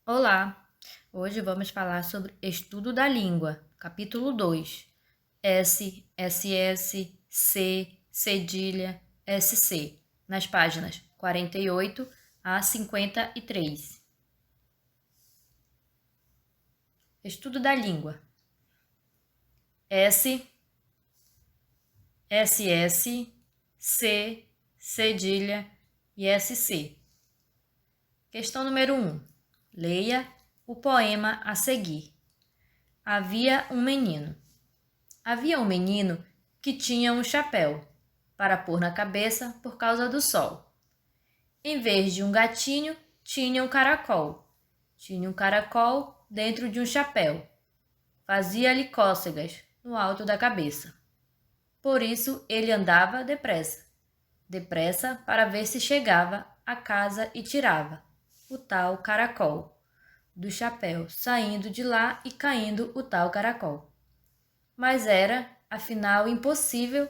Olá! Hoje vamos falar sobre estudo da língua, capítulo 2. S, SS, C, cedilha, SC, nas páginas 48 a 53. Estudo da língua. S, SS, C, cedilha e SC. Questão número 1. Leia o poema a seguir. Havia um menino. Havia um menino que tinha um chapéu para pôr na cabeça por causa do sol. Em vez de um gatinho, tinha um caracol. Tinha um caracol dentro de um chapéu. Fazia-lhe cócegas no alto da cabeça. Por isso ele andava depressa. Depressa para ver se chegava à casa e tirava o tal caracol do chapéu, saindo de lá e caindo o tal caracol. Mas era, afinal, impossível,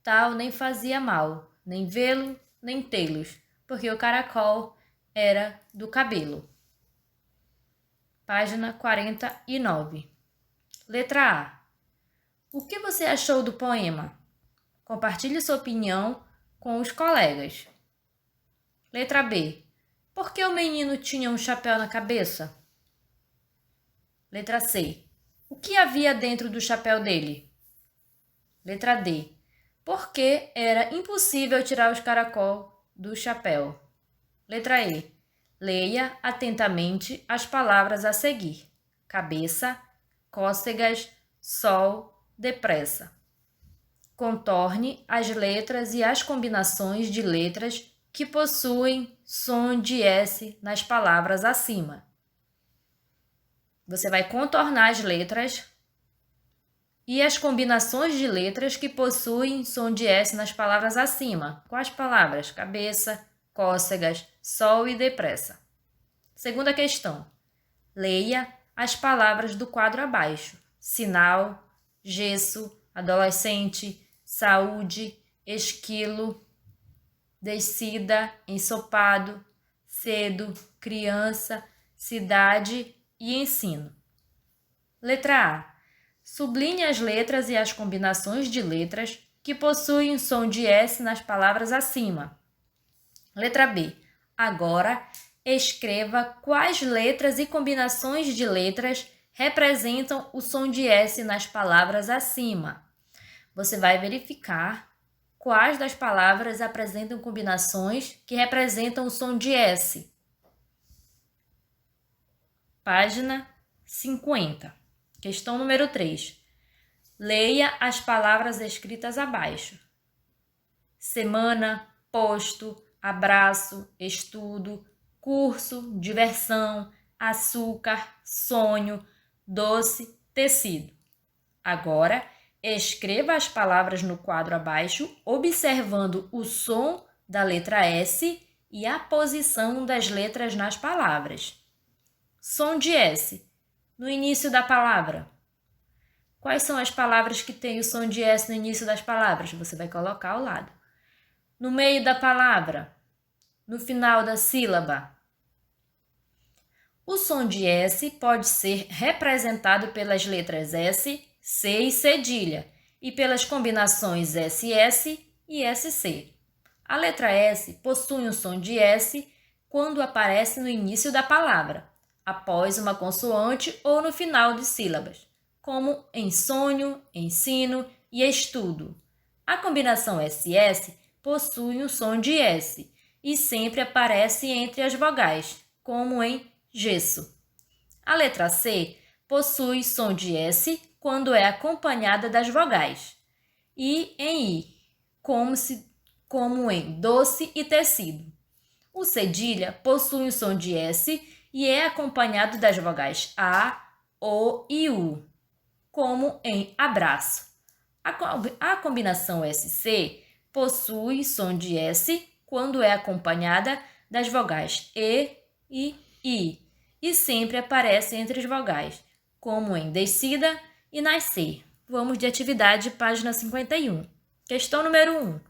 tal nem fazia mal, nem vê-lo, nem tê-los, porque o caracol era do cabelo. Página 49. Letra A. O que você achou do poema? Compartilhe sua opinião com os colegas. Letra B. Por que o menino tinha um chapéu na cabeça? Letra C. O que havia dentro do chapéu dele? Letra D. Por que era impossível tirar os caracol do chapéu? Letra E. Leia atentamente as palavras a seguir: cabeça, cócegas, sol, depressa. Contorne as letras e as combinações de letras que possuem som de S nas palavras acima. Você vai contornar as letras e as combinações de letras que possuem som de S nas palavras acima. Quais palavras? Cabeça, cócegas, sol e depressa. Segunda questão. Leia as palavras do quadro abaixo: sinal, gesso, adolescente, saúde, esquilo, descida, ensopado, cedo, criança, cidade e ensino. Letra A. Sublinhe as letras e as combinações de letras que possuem som de S nas palavras acima. Letra B. Agora, escreva quais letras e combinações de letras representam o som de S nas palavras acima. Você vai verificar quais das palavras apresentam combinações que representam o som de S. Página 50. Questão número 3. Leia as palavras escritas abaixo: semana, posto, abraço, estudo, curso, diversão, açúcar, sonho, doce, tecido. Agora, escreva as palavras no quadro abaixo, observando o som da letra S e a posição das letras nas palavras. Som de S no início da palavra. Quais são as palavras que têm o som de S no início das palavras? Você vai colocar ao lado. No meio da palavra, no final da sílaba. O som de S pode ser representado pelas letras S, C e cedilha e pelas combinações SS e SC. A letra S possui um som de S quando aparece no início da palavra, após uma consoante ou no final de sílabas, como em sonho, ensino e estudo. A combinação SS possui um som de S e sempre aparece entre as vogais, como em gesso. A letra C possui som de S quando é acompanhada das vogais, e em I, como em doce e tecido. O cedilha possui um som de S e é acompanhado das vogais A, O e U, como em abraço. A combinação SC possui som de S quando é acompanhada das vogais E e I e sempre aparece entre as vogais, como em descida e nascer. Vamos de atividade, página 51. Questão número 1.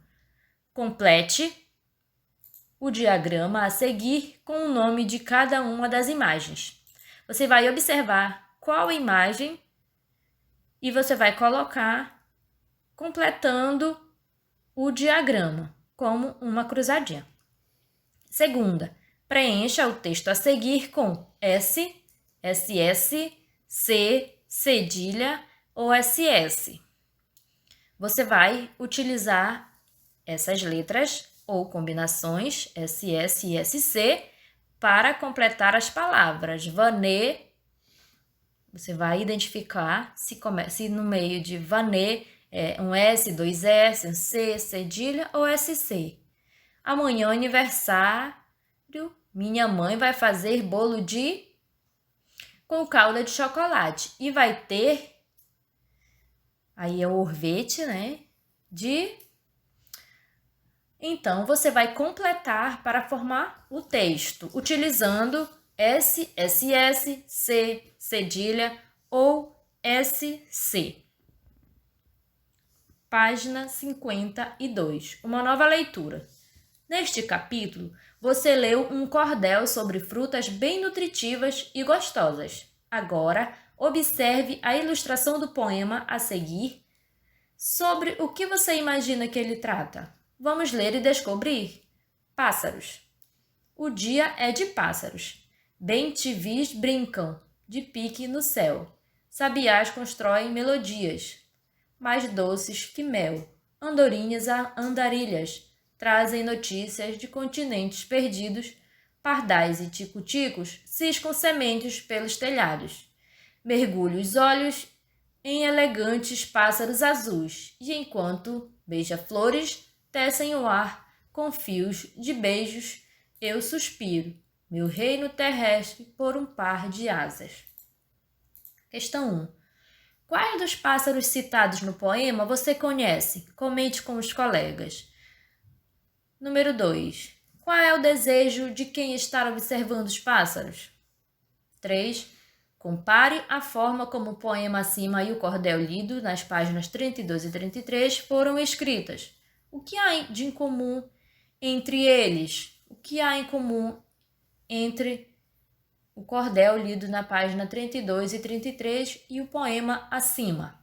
Complete o diagrama a seguir com o nome de cada uma das imagens. Você vai observar qual imagem e você vai colocar completando o diagrama como uma cruzadinha. Segunda, preencha o texto a seguir com S, SS, C, cedilha ou SS. Você vai utilizar essas letras ou combinações SS e SC para completar as palavras. Vanê, você vai identificar se no meio de vanê é um S, dois S, um C, cedilha ou SC. Amanhã é aniversário, minha mãe vai fazer bolo com calda de chocolate e vai ter, aí é o orvete, né, Então, você vai completar para formar o texto, utilizando S, SS, C, cedilha ou SC. Página 52. Uma nova leitura. Neste capítulo, você leu um cordel sobre frutas bem nutritivas e gostosas. Agora, observe a ilustração do poema a seguir. Sobre o que você imagina que ele trata? Vamos ler e descobrir. Pássaros. O dia é de pássaros. Bem-te-vis brincam, de pique no céu. Sabiás constroem melodias, mais doces que mel. Andorinhas a andarilhas trazem notícias de continentes perdidos. Pardais e tico-ticos ciscam sementes pelos telhados. Mergulho os olhos em elegantes pássaros azuis, e enquanto beija-flores tecem o ar com fios de beijos, eu suspiro, meu reino terrestre por um par de asas. Questão 1. Quais dos pássaros citados no poema você conhece? Comente com os colegas. Número 2. Qual é o desejo de quem está observando os pássaros? 3. Compare a forma como o poema acima e o cordel lido nas páginas 32 e 33 foram escritas. O que há de incomum entre eles? O que há em comum entre o cordel lido na página 32 e 33 e o poema acima?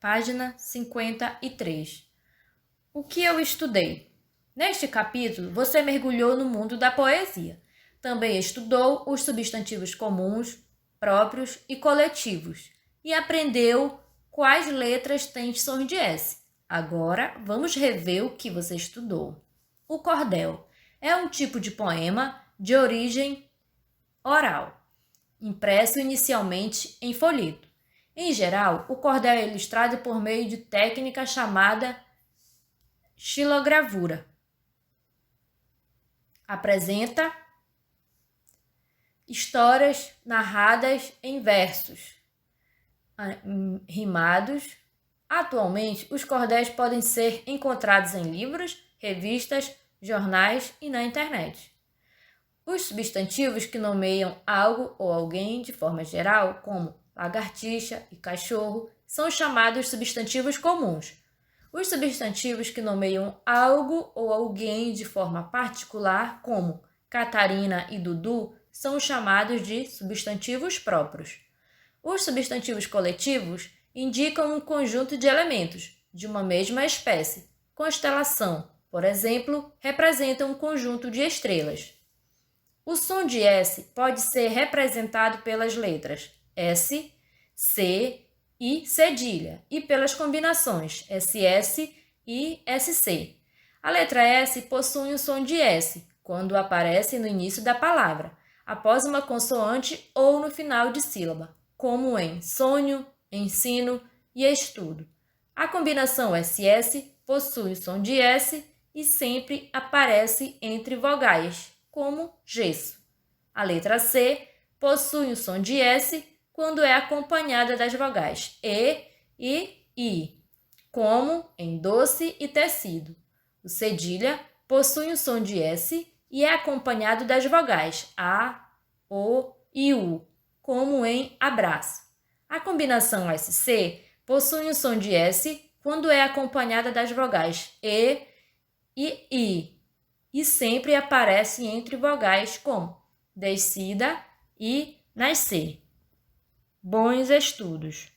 Página 53. O que eu estudei? Neste capítulo, você mergulhou no mundo da poesia. Também estudou os substantivos comuns, próprios e coletivos e aprendeu quais letras têm sons de S. Agora, vamos rever o que você estudou. O cordel é um tipo de poema de origem oral, impresso inicialmente em folheto. Em geral, o cordel é ilustrado por meio de técnica chamada xilogravura. Apresenta histórias narradas em versos rimados. Atualmente, os cordéis podem ser encontrados em livros, revistas, jornais e na internet. Os substantivos que nomeiam algo ou alguém de forma geral, como lagartixa e cachorro, são chamados substantivos comuns. Os substantivos que nomeiam algo ou alguém de forma particular, como Catarina e Dudu, são chamados de substantivos próprios. Os substantivos coletivos indicam um conjunto de elementos de uma mesma espécie. Constelação, por exemplo, representa um conjunto de estrelas. O som de S pode ser representado pelas letras S, C e cedilha e pelas combinações SS e SC. A letra S possui um som de S quando aparece no início da palavra, após uma consoante ou no final de sílaba, como em sonho, ensino e estudo. A combinação SS possui o som de S e sempre aparece entre vogais, como gesso. A letra C possui o som de S quando é acompanhada das vogais e I, como em doce e tecido. O cedilha possui o som de S e é acompanhado das vogais A, O e U, como em abraço. A combinação SC possui o som de S quando é acompanhada das vogais e I, e sempre aparece entre vogais como descida e nascer. Bons estudos!